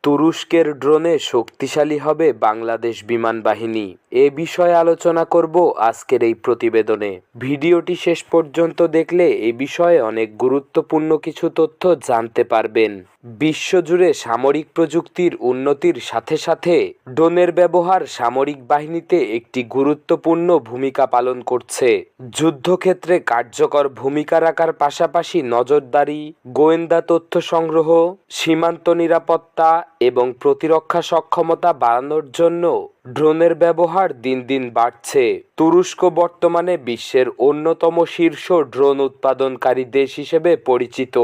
তুরস্কের ড্রোনে শক্তিশালী হবে বাংলাদেশ বিমান বাহিনী। এ বিষয়ে আলোচনা করব আজকের এই প্রতিবেদনে। ভিডিওটি শেষ পর্যন্ত দেখলে এ বিষয়ে অনেক গুরুত্বপূর্ণ কিছু তথ্য জানতে পারবেন। বিশ্বজুড়ে সামরিক প্রযুক্তির উন্নতির সাথে সাথে ড্রোনের ব্যবহার সামরিক বাহিনীতে একটি গুরুত্বপূর্ণ ভূমিকা পালন করছে। যুদ্ধক্ষেত্রে কার্যকর ভূমিকা রাখার পাশাপাশি নজরদারি, গোয়েন্দা তথ্য সংগ্রহ, সীমান্ত নিরাপত্তা এবং প্রতিরক্ষা সক্ষমতা বাড়ানোর জন্য ড্রোনের ব্যবহার দিন দিন বাড়ছে। তুরস্ক বর্তমানে বিশ্বের অন্যতম শীর্ষ ড্রোন উৎপাদনকারী দেশ হিসেবে পরিচিত।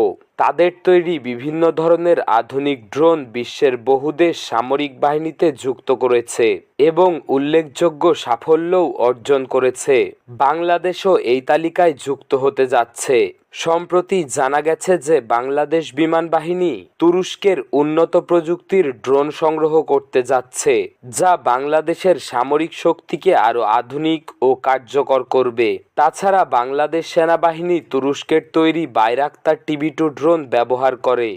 তাদের তৈরি বিভিন্ন ধরনের আধুনিক ড্রোন বিশ্বের বহু দেশ সামরিক বাহিনীতে যুক্ত করেছে এবং উল্লেখযোগ্য সাফল্যও অর্জন করেছে। বাংলাদেশও এই তালিকায় যুক্ত হতে যাচ্ছে। সম্প্রতি জানা গেছে যে বাংলাদেশ বিমান বাহিনী তুরস্কের উন্নত প্রযুক্তির ড্রোন সংগ্রহ করতে যাচ্ছে, যা বাংলাদেশের সামরিক শক্তিকে আরও আধুনিক ও কার্যকর করবে। তাছাড়া বাংলাদেশ সেনাবাহিনী তুরস্কের তৈরি বাইরাক্তার TB2 ড্রোন ব্যবহার করে।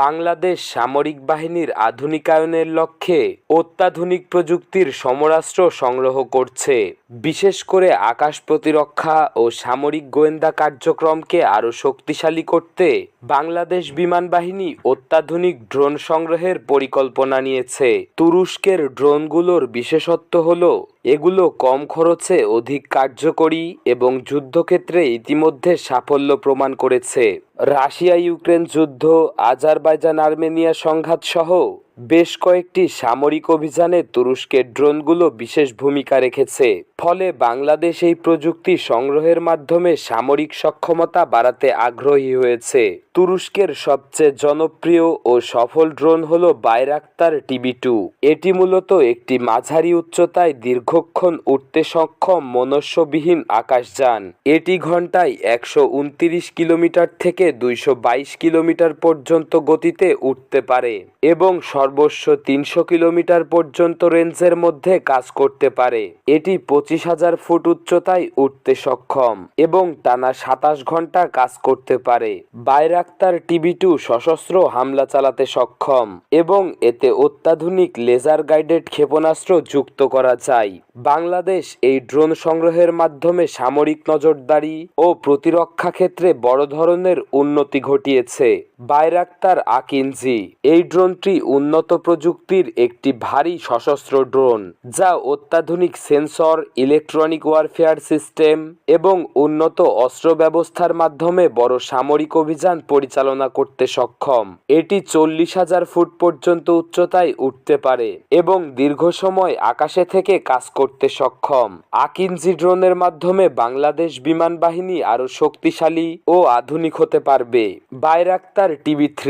বাংলাদেশ সামরিক বাহিনীর আধুনিকায়নের লক্ষ্যে অত্যাধুনিক প্রযুক্তির সমরাস্ত্র সংগ্রহ করছে। বিশেষ করে আকাশ প্রতিরক্ষা ও সামরিক গোয়েন্দা কার্যক্রমকে আরও শক্তিশালী করতে বাংলাদেশ বিমান বাহিনী অত্যাধুনিক ড্রোন সংগ্রহের পরিকল্পনা নিয়েছে। তুরস্কের ড্রোনগুলোর বিশেষত্ব হলো এগুলো কম খরচে অধিক কার্যকরী এবং যুদ্ধক্ষেত্রে ইতিমধ্যে সাফল্য প্রমাণ করেছে। রাশিয়া ইউক্রেন যুদ্ধ, আজারবাইজান আর্মেনিয়া সংঘাত সহ বেশ কয়েকটি সামরিক অভিযানে তুরস্কের ড্রোনগুলো বিশেষ ভূমিকা রেখেছে। ফলে বাংলাদেশ এই প্রযুক্তি সংগ্রহের মাধ্যমে সামরিক সক্ষমতা বাড়াতে আগ্রহী হয়েছে। তুরস্কের সবচেয়ে জনপ্রিয় ও সফল ড্রোন হলো বাইরাক্তার TB2। এটি মূলত একটি মাঝারি উচ্চতায় দীর্ঘক্ষণ উড়তে সক্ষম মনুষ্যবিহীন আকাশযান। এটি ঘন্টায় 129 কিলোমিটার থেকে 222 কিলোমিটার পর্যন্ত গতিতে উঠতে পারে এবং সর্বোচ্চ 300 কিলোমিটার পর্যন্ত রেঞ্জের মধ্যে কাজ করতে পারে। এটি 25,000 ফুট উচ্চতায় উঠতে সক্ষম এবং টানা 27 ঘন্টা কাজ করতে পারে। বাইরাক্তার TB2 সশস্ত্র হামলা চালাতে সক্ষম এবং এতে অত্যাধুনিক লেজার গাইডেড ক্ষেপণাস্ত্র যুক্ত করা যায়। বাংলাদেশ এই ড্রোন সংগ্রহের মাধ্যমে সামরিক নজরদারি ও প্রতিরক্ষা ক্ষেত্রে বড় ধরনের উন্নতি ঘটিয়েছে। বাইরাক্তার আকিনজি এই ড্রোনটি উন্নত প্রযুক্তির একটি ভারী সশস্ত্র ড্রোন, যা অত্যাধুনিক সেন্সর, ইলেকট্রনিক ওয়ারফেয়ার সিস্টেম এবং উন্নত অস্ত্র ব্যবস্থার মাধ্যমে বড় সামরিক অভিযান পরিচালনা করতে সক্ষম। এটি 40,000 ফুট পর্যন্ত উচ্চতায় উঠতে পারে এবং দীর্ঘ সময় আকাশে থেকে কাজ করতে সক্ষম। আকিনজি ড্রোনের মাধ্যমে বাংলাদেশ বিমান বাহিনী আরও শক্তিশালী ও আধুনিক হতে পারবে। বাইরাক্তার TB3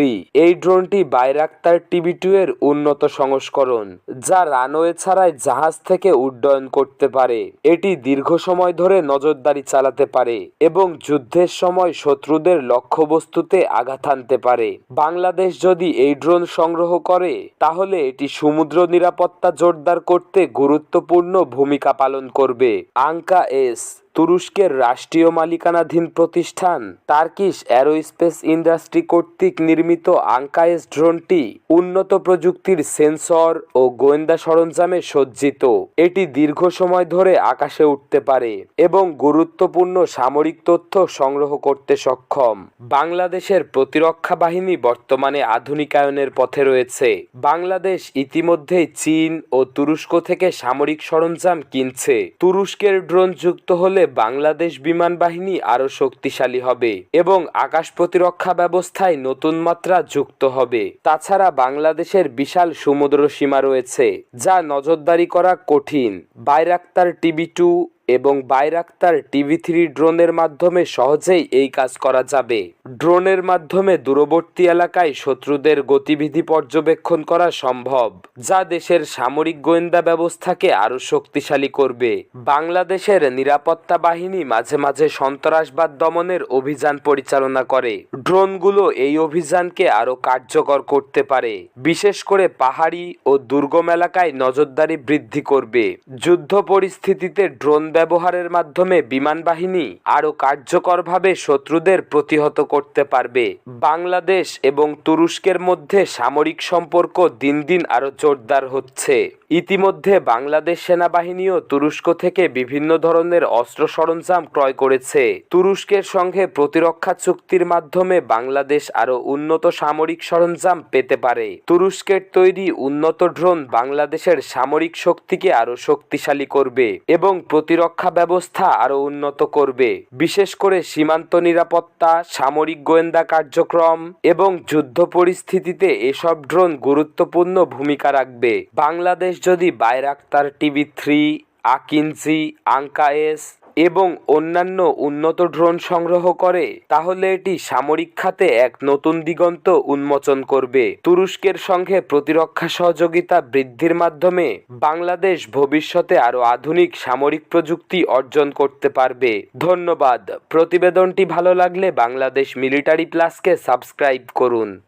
এই ড্রোনটি বাইরাক্তার TB2 এর উন্নত সংস্করণ, যা রানওয়ে ছাড়াই জাহাজ থেকে উড্ডয়ন করতে পারে। এটি দীর্ঘ সময় ধরে নজরদারি চালাতে পারে এবং যুদ্ধের সময় শত্রুদের লক্ষ্যবস্তুতে আঘাত হানতে পারে। বাংলাদেশ যদি এই ড্রোন সংগ্রহ করে তাহলে এটি সমুদ্র নিরাপত্তা জোরদার করতে গুরুত্বপূর্ণ ভূমিকা পালন করবে। আঙ্কা এস তুরস্কের রাষ্ট্রীয় মালিকানাধীন প্রতিষ্ঠান টার্কিশ অ্যারোস্পেস ইন্ডাস্ট্রি কর্তৃক নির্মিত আঙ্কাএস ড্রোনটি উন্নত প্রযুক্তির সেন্সর ও গোয়েন্দা সরঞ্জামে সজ্জিত। এটি দীর্ঘ সময় ধরে আকাশে উঠতে পারে এবং গুরুত্বপূর্ণ সামরিক তথ্য সংগ্রহ করতে সক্ষম। বাংলাদেশের প্রতিরক্ষা বাহিনী বর্তমানে আধুনিকায়নের পথে রয়েছে। বাংলাদেশ ইতিমধ্যেই চীন ও তুরস্ক থেকে সামরিক সরঞ্জাম কিনছে। তুরস্কের ড্রোন যুক্ত হলে বাংলাদেশ বিমান বাহিনী আরও শক্তিশালী হবে এবং আকাশ প্রতিরক্ষা ব্যবস্থায় নতুন মাত্রা যুক্ত হবে। তাছাড়া বাংলাদেশের বিশাল সমুদ্র সীমা রয়েছে, যা নজরদারি করা কঠিন। বাইরাক্তার TB2 এবং বাইরাক্তার TB3 ড্রোনের মাধ্যমে সহজেই এই কাজ করা যাবে। ড্রোনের মাধ্যমে দূরবর্তী এলাকায় শত্রুদের গতিবিধি পর্যবেক্ষণ করা সম্ভব, যা দেশের সামরিক গোয়েন্দা ব্যবস্থাকে আরও শক্তিশালী করবে। বাংলাদেশের নিরাপত্তা বাহিনী মাঝে মাঝে সন্ত্রাসবাদ দমনের অভিযান পরিচালনা করে। ড্রোনগুলো এই অভিযানকে আরও কার্যকর করতে পারে, বিশেষ করে পাহাড়ি ও দুর্গম এলাকায় নজরদারি বৃদ্ধি করবে। যুদ্ধ পরিস্থিতিতে ড্রোন ব্যবহারের মাধ্যমে বিমান বাহিনী আরও কার্যকরভাবে শত্রুদের প্রতিহত করতে পারবে। বাংলাদেশ এবং তুরস্কের মধ্যে সামরিক সম্পর্ক দিন দিন আরও জোরদার হচ্ছে। ইতিমধ্যে বাংলাদেশ সেনাবাহিনীও তুরস্ক থেকে বিভিন্ন ধরনের অস্ত্র সরঞ্জাম ক্রয় করেছে। তুরস্কের সঙ্গে প্রতিরক্ষা চুক্তির মাধ্যমে বাংলাদেশ আরও উন্নত সামরিক সরঞ্জাম পেতে পারে। তুরস্কের তৈরি উন্নত ড্রোন বাংলাদেশের সামরিক শক্তিকে আরও শক্তিশালী করবে এবং প্রতিরক্ষা ব্যবস্থা আরও উন্নত করবে। বিশেষ করে সীমান্ত নিরাপত্তা, সামরিক গোয়েন্দা কার্যক্রম এবং যুদ্ধ পরিস্থিতিতে এসব ড্রোন গুরুত্বপূর্ণ ভূমিকা রাখবে। বাংলাদেশ যদি বাইরাক্তার TB3, আকিঞ্জি, আঙ্কা-এস এবং অন্যান্য উন্নত ড্রোন সংগ্রহ করে তাহলে এটি সামরিক খাতে এক নতুন দিগন্ত উন্মোচন করবে। তুরস্কের সঙ্গে প্রতিরক্ষা সহযোগিতা বৃদ্ধির মাধ্যমে বাংলাদেশ ভবিষ্যতে আরও আধুনিক সামরিক প্রযুক্তি অর্জন করতে পারবে। ধন্যবাদ। প্রতিবেদনটি ভালো লাগলে বাংলাদেশ মিলিটারি প্লাসকে সাবস্ক্রাইব করুন।